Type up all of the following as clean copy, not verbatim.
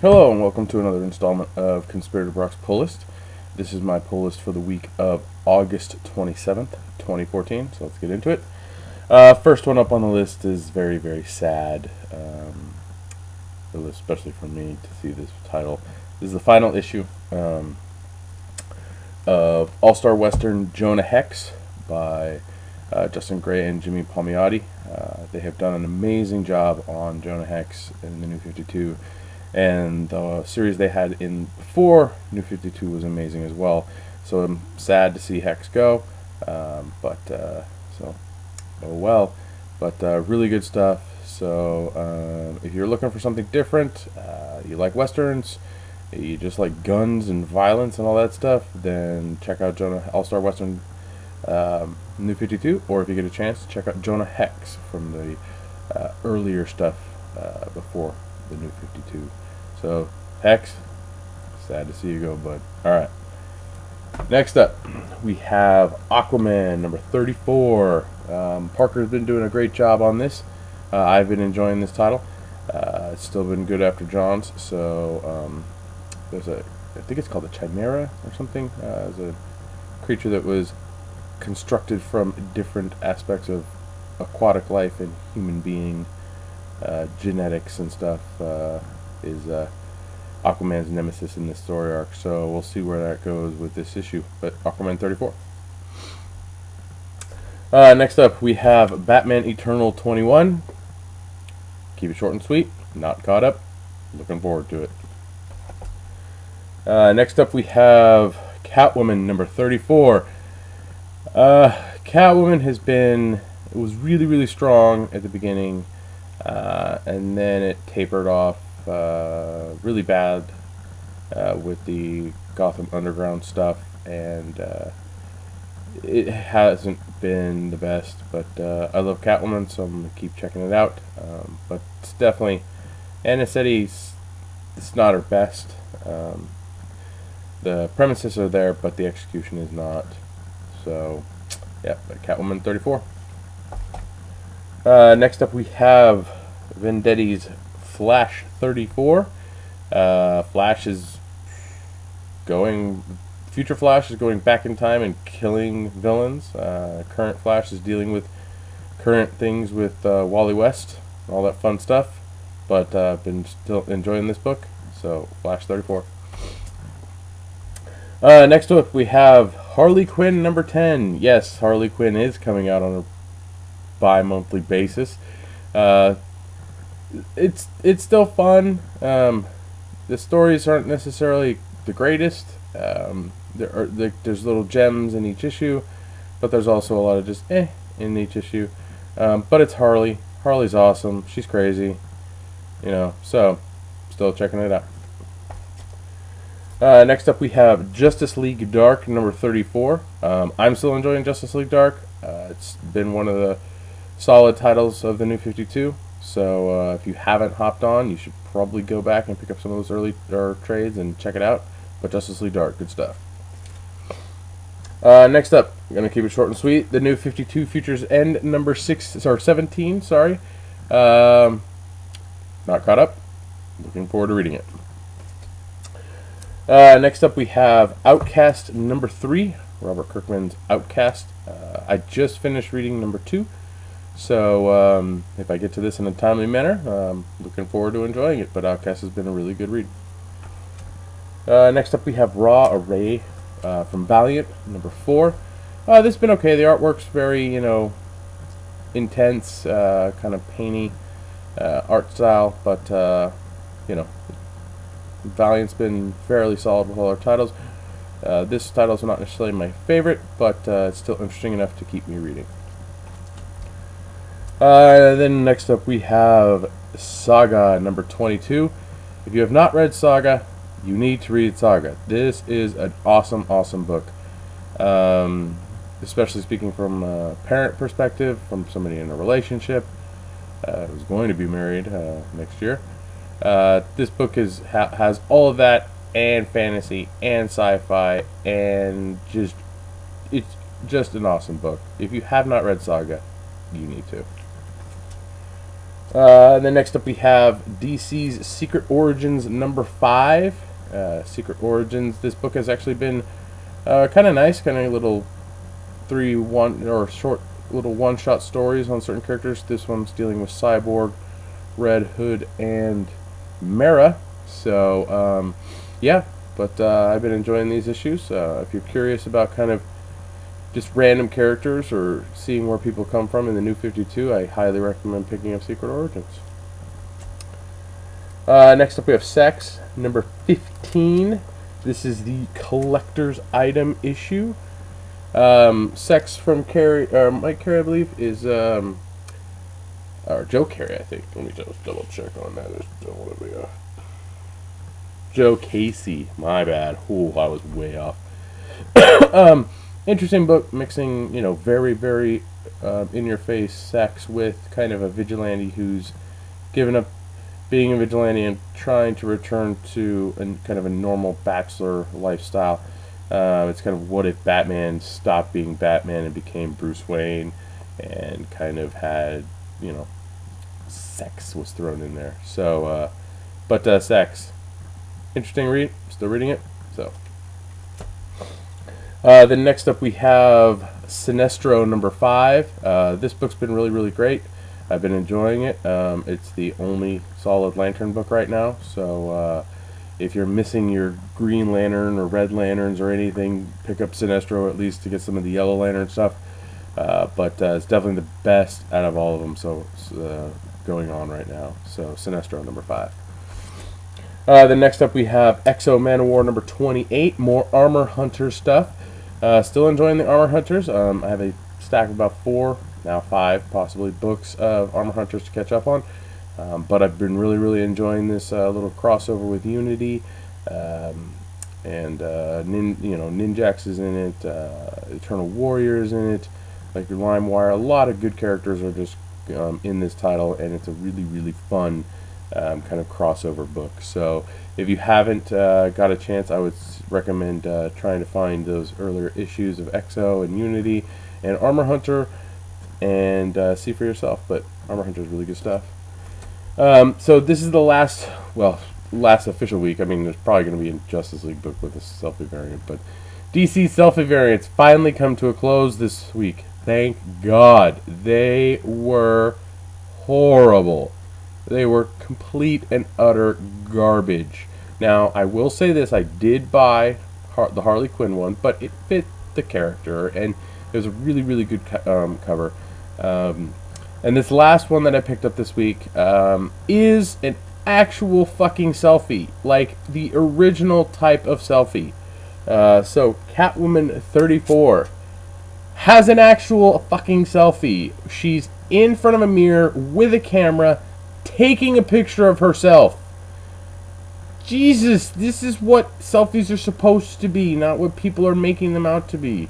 Hello and welcome to another installment of Conspirator Brock's Pull List. This is my pull list for the week of August 27th, 2014, so let's get into it. First one up on the list is very, very sad, especially for me to see this title. This is the final issue of All-Star Western Jonah Hex by Justin Gray and Jimmy Palmiotti. They have done an amazing job on Jonah Hex in the New 52. And the series they had in before New 52 was amazing as well. So I'm sad to see Hex go, so oh well. But really good stuff. So if you're looking for something different, you like westerns, you just like guns and violence and all that stuff, then check out Jonah All-Star Western New 52. Or if you get a chance, check out Jonah Hex from the earlier stuff before the New 52. So, Hex, sad to see you go, bud. Alright. Next up, we have Aquaman, number 34. Parker's been doing a great job on this. I've been enjoying this title. It's still been good after John's. So, there's I think it's called a Chimera or something. It's a creature that was constructed from different aspects of aquatic life and human being genetics and stuff. Is Aquaman's nemesis in this story arc, so we'll see where that goes with this issue. But Aquaman 34. Next up, we have Batman Eternal 21. Keep it short and sweet. Not caught up. Looking forward to it. Next up, we have Catwoman number 34. Catwoman it was really, really strong at the beginning, and then it tapered off really bad with the Gotham Underground stuff, and it hasn't been the best, but I love Catwoman, so I'm going to keep checking it out. But it's definitely, Anna said it's not her best. The premises are there, but the execution is not. So, yeah, but Catwoman 34. Next up we have Vendetti's Flash 34. Future Flash is going back in time and killing villains. Current Flash is dealing with current things with Wally West, all that fun stuff. But I've been still enjoying this book, so Flash 34. Next up we have Harley Quinn number 10. Yes, Harley Quinn is coming out on a bi-monthly basis. It's still fun. The stories aren't necessarily the greatest. There's little gems in each issue, but there's also a lot of just in each issue. But it's Harley. Harley's awesome. She's crazy. So still checking it out. Next up we have Justice League Dark number 34. I'm still enjoying Justice League Dark. It's been one of the solid titles of the New 52. So if you haven't hopped on, you should probably go back and pick up some of those early trades and check it out. But Justice League Dark, good stuff. Next up, I'm going to keep it short and sweet. The New 52 Futures End number 17. Sorry, not caught up. Looking forward to reading it. Next up, we have Outcast number 3. Robert Kirkman's Outcast. I just finished reading number 2. So, if I get to this in a timely manner, I'm looking forward to enjoying it. But Outcast has been a really good read. Next up, we have Raw Array from Valiant, number 4. This has been okay. The artwork's very, intense, kind of painty art style. But, Valiant's been fairly solid with all our titles. This title's not necessarily my favorite, but it's still interesting enough to keep me reading. Then next up we have Saga number 22. If you have not read Saga, you need to read Saga. This is an awesome, awesome book. Especially speaking from a parent perspective, from somebody in a relationship who's going to be married next year. This book has all of that, and fantasy, and sci-fi, and it's just an awesome book. If you have not read Saga, you need to. Then next up we have DC's Secret Origins number 5. Secret Origins. This book has actually been kind of nice, kind of little 3-1 or short little one-shot stories on certain characters. This one's dealing with Cyborg, Red Hood, and Mara. So yeah, but I've been enjoying these issues. If you're curious about kind of just random characters or seeing where people come from in the New 52, I highly recommend picking up Secret Origins. Next up we have Sex, number 15. This is the collector's item issue. Sex from Mike Carey, I believe, is, or Joe Carey, I think. Let me just double check on that. I don't want to be Joe Casey, my bad. Ooh, I was way off. Interesting book, mixing, very, very in-your-face sex with kind of a vigilante who's given up being a vigilante and trying to return to kind of a normal bachelor lifestyle. It's kind of what if Batman stopped being Batman and became Bruce Wayne, and kind of had, sex was thrown in there. So, Sex, interesting read. Still reading it. So. Then next up we have Sinestro number 5. This book's been really, really great. I've been enjoying it. It's the only solid Lantern book right now. So if you're missing your Green Lantern or Red Lanterns or anything, pick up Sinestro at least to get some of the Yellow Lantern stuff. But it's definitely the best out of all of them. So going on right now. So Sinestro number 5. Then next up we have Exo Man of War number 28. More Armor Hunter stuff. Still enjoying the Armor Hunters. I have a stack of about 4, now 5 possibly, books of Armor Hunters to catch up on. But I've been really, really enjoying this little crossover with Unity. And Ninjax is in it. Eternal Warrior is in it. Like your LimeWire. A lot of good characters are just in this title. And it's a really, really fun kind of crossover book. So if you haven't got a chance, I would recommend trying to find those earlier issues of Exo and Unity and Armor Hunter and see for yourself. But Armor Hunter is really good stuff. So this is the last official week. I mean, there's probably going to be a Justice League book with a Selfie variant, but DC Selfie variants finally come to a close this week. Thank God. They were horrible. They were complete and utter garbage. Now, I will say this. I did buy the Harley Quinn one, but it fit the character, and it was a really, really good cover. And this last one that I picked up this week is an actual fucking Selfie. Like, the original type of Selfie. So, Catwoman 34 has an actual fucking Selfie. She's in front of a mirror with a camera, taking a picture of herself. Jesus, this is what selfies are supposed to be, not what people are making them out to be.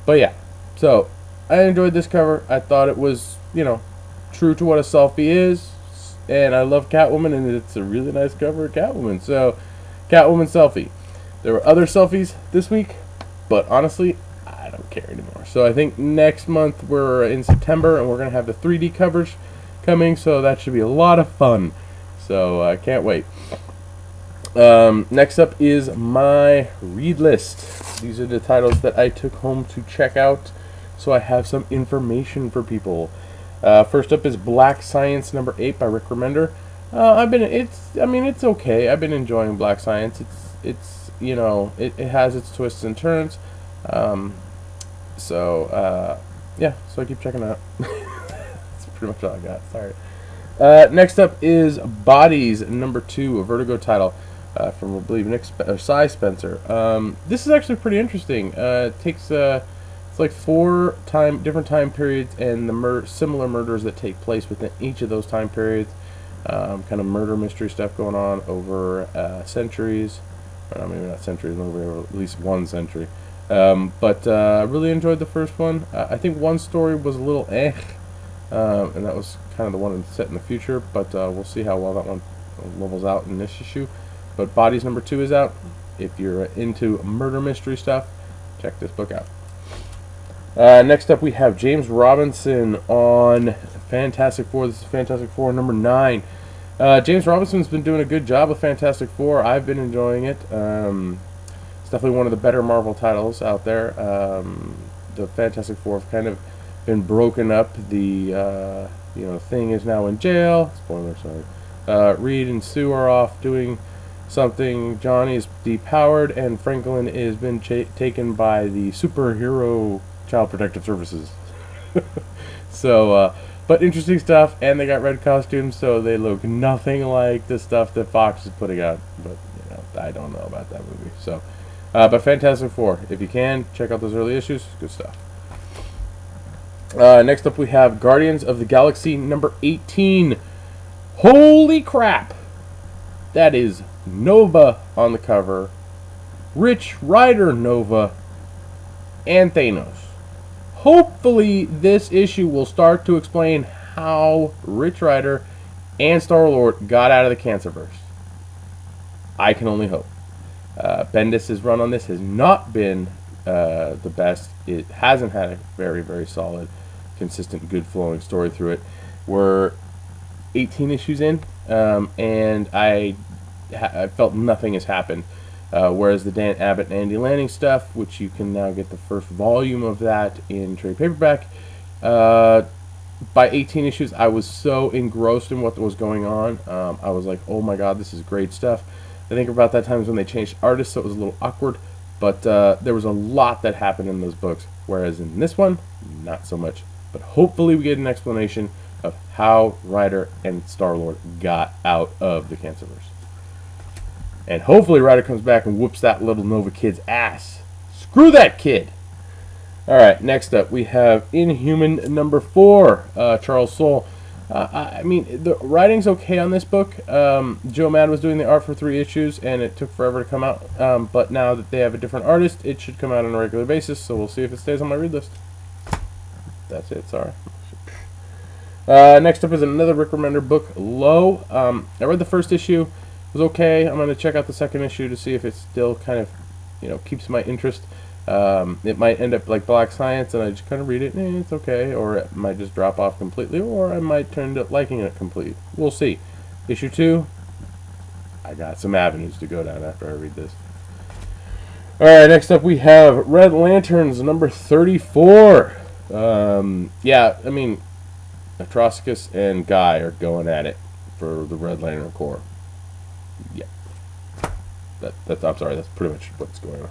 But yeah, so I enjoyed this cover. I thought it was, true to what a selfie is, and I love Catwoman, and it's a really nice cover of Catwoman. So, Catwoman Selfie. There were other selfies this week, but honestly, I don't care anymore. So I think next month we're in September, and we're going to have the 3D covers coming, so that should be a lot of fun. So I can't wait. Next up is my read list. These are the titles that I took home to check out, so I have some information for people. First up is Black Science number 8 by Rick Remender. It's okay. I've been enjoying Black Science. It has its twists and turns. So I keep checking it out. That's pretty much all I got. Sorry. Next up is Bodies number 2, a Vertigo title from, I believe, Cy Spencer. This is actually pretty interesting. It takes it's like 4 different time periods and the similar murders that take place within each of those time periods. Kind of murder mystery stuff going on over centuries. Maybe not centuries, over at least 1 century. But I really enjoyed the first one. I think one story was a little and that was kind of the one set in the future, but we'll see how well that one levels out in this issue. But Bodies number 2 is out. If you're into murder mystery stuff, check this book out. Next up, we have James Robinson on Fantastic Four. This is Fantastic Four number 9. James Robinson's been doing a good job with Fantastic Four. I've been enjoying it. It's definitely one of the better Marvel titles out there. The Fantastic Four have kind of been broken up. The Thing is now in jail. Spoiler, sorry. Reed and Sue are off doing something. Johnny is depowered, and Franklin is been taken by the superhero Child Protective Services. So, but interesting stuff, and they got red costumes, so they look nothing like the stuff that Fox is putting out. But I don't know about that movie. So, but Fantastic Four, if you can check out those early issues, good stuff. Next up, we have Guardians of the Galaxy number 18. Holy crap! That is Nova on the cover, Rich Rider Nova, and Thanos. Hopefully, this issue will start to explain how Rich Rider and Star-Lord got out of the Cancerverse. I can only hope. Bendis' run on this has not been the best. It hasn't had a very, very solid, consistent, good flowing story through it. We're 18 issues in, and I felt nothing has happened. Whereas the Dan Abbott and Andy Lanning stuff, which you can now get the first volume of that in trade paperback, by 18 issues, I was so engrossed in what was going on. I was like, oh my god, this is great stuff. I think about that times when they changed artists, so it was a little awkward, but there was a lot that happened in those books, whereas in this one, not so much. But hopefully we get an explanation of how Ryder and Star-Lord got out of the Cancerverse. And hopefully Ryder comes back and whoops that little Nova kid's ass. Screw that kid! Alright, next up we have Inhuman number 4, Charles Soule. I mean, the writing's okay on this book. Joe Mad was doing the art for 3 issues, and it took forever to come out. But now that they have a different artist, it should come out on a regular basis, so we'll see if it stays on my read list. That's it, sorry. Next up is another Rick Remender book, Low. I read the first issue. It was okay. I'm going to check out the second issue to see if it still kind of, keeps my interest. It might end up like Black Science, and I just kind of read it, and it's okay. Or it might just drop off completely, or I might turn to liking it completely. We'll see. Issue 2, I got some avenues to go down after I read this. Alright, next up we have Red Lanterns, number 34. Yeah, I mean, Atrocicus and Guy are going at it for the Red Lantern Corps. Yeah. I'm sorry, that's pretty much what's going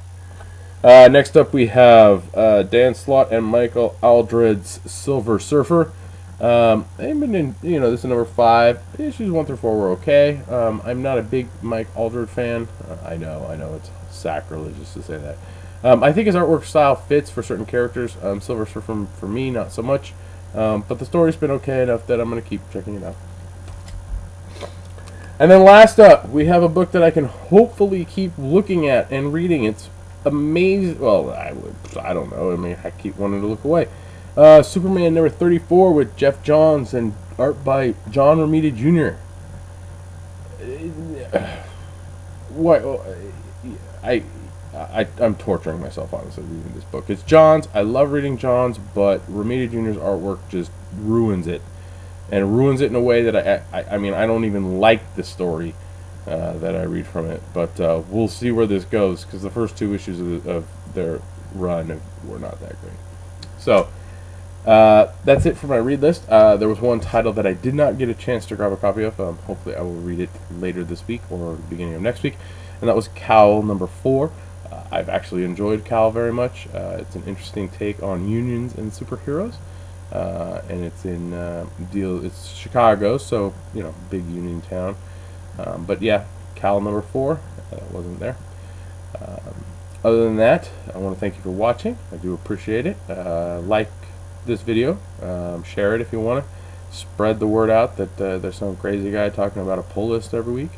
on. Next up we have Dan Slott and Michael Aldred's Silver Surfer. They've been in, this is number 5. Issues 1 through 4 were okay. I'm not a big Mike Aldred fan. I know, it's sacrilegious to say that. I think his artwork style fits for certain characters. Silver Surfer for me, not so much. But the story's been okay enough that I'm going to keep checking it out. And then last up, we have a book that I can hopefully keep looking at and reading. It's amazing. Well, I don't know. I mean, I keep wanting to look away. Superman number 34 with Jeff Johns and art by John Romita Jr. What? I'm torturing myself, honestly, reading this book. It's Johns. I love reading Johns, but Romita Jr.'s artwork just ruins it. And it ruins it in a way that I mean, I don't even like the story that I read from it. But we'll see where this goes, because the first 2 issues of their run were not that great. So, that's it for my read list. There was one title that I did not get a chance to grab a copy of. Hopefully I will read it later this week or the beginning of next week. And that was Cowl number 4. I've actually enjoyed Cowl very much. It's an interesting take on unions and superheroes. And it's in it's Chicago, so big union town. But yeah, Cowl number 4 wasn't there. Other than that, I want to thank you for watching. I do appreciate it. Like this video, share it if you want to. Spread the word out that there's some crazy guy talking about a pull list every week.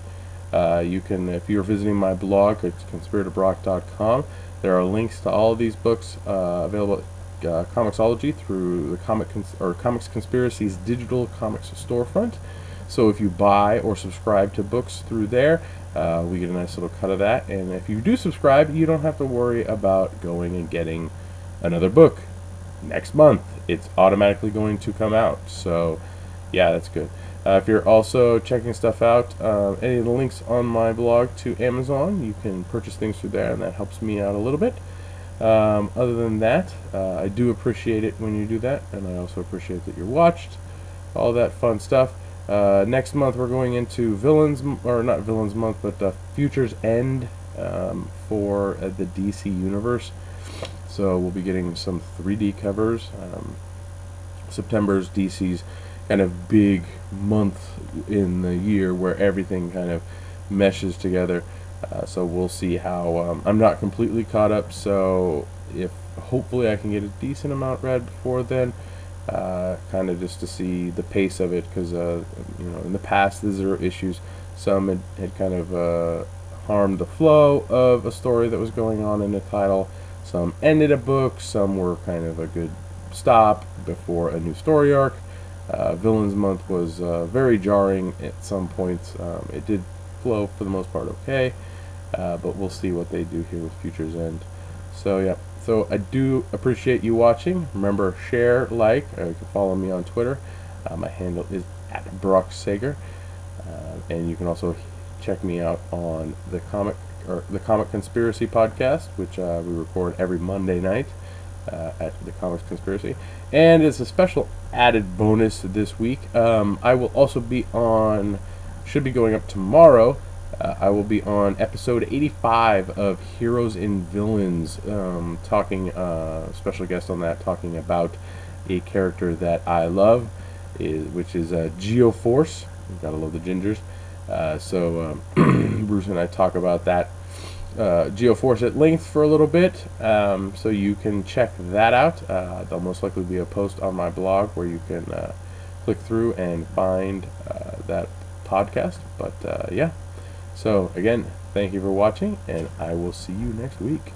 You can, if you're visiting my blog, it's conspiratorock.com. There are links to all of these books available at Comixology through the Comics Conspiracy's digital comics storefront. So if you buy or subscribe to books through there, we get a nice little cut of that. And if you do subscribe, you don't have to worry about going and getting another book. next month it's automatically going to come out. So yeah, that's good. If you're also checking stuff out, any of the links on my blog to Amazon, you can purchase things through there, and that helps me out a little bit. Other than that, I do appreciate it when you do that, and I also appreciate that you're watched, all that fun stuff. Next month we're going into or not Villains Month, but Future's End for the DC Universe. So we'll be getting some 3D covers. September's DC's kind of big month in the year where everything kind of meshes together. So we'll see how. I'm not completely caught up, so if hopefully I can get a decent amount read before then, kind of just to see the pace of it, because in the past there were issues. Some had kind of harmed the flow of a story that was going on in the title. Some ended a book. Some were kind of a good stop before a new story arc. Villains Month was very jarring at some points. It did flow for the most part okay, but we'll see what they do here with Future's End. So yeah, so I do appreciate you watching. Remember, share, like. You can follow me on Twitter. My handle is @BrockSager, and you can also check me out on the Comic Conspiracy podcast, which we record every Monday night at the Comics Conspiracy, and it's a special added bonus this week. I will also be on, should be going up tomorrow. I will be on episode 85 of Heroes and Villains, talking special guest on that, talking about a character that I love, which is Geoforce. Gotta love the gingers. So Bruce and I talk about that Geoforce at length for a little bit, so you can check that out. There'll most likely be a post on my blog where you can click through and find that podcast. But yeah, so again, thank you for watching, and I will see you next week.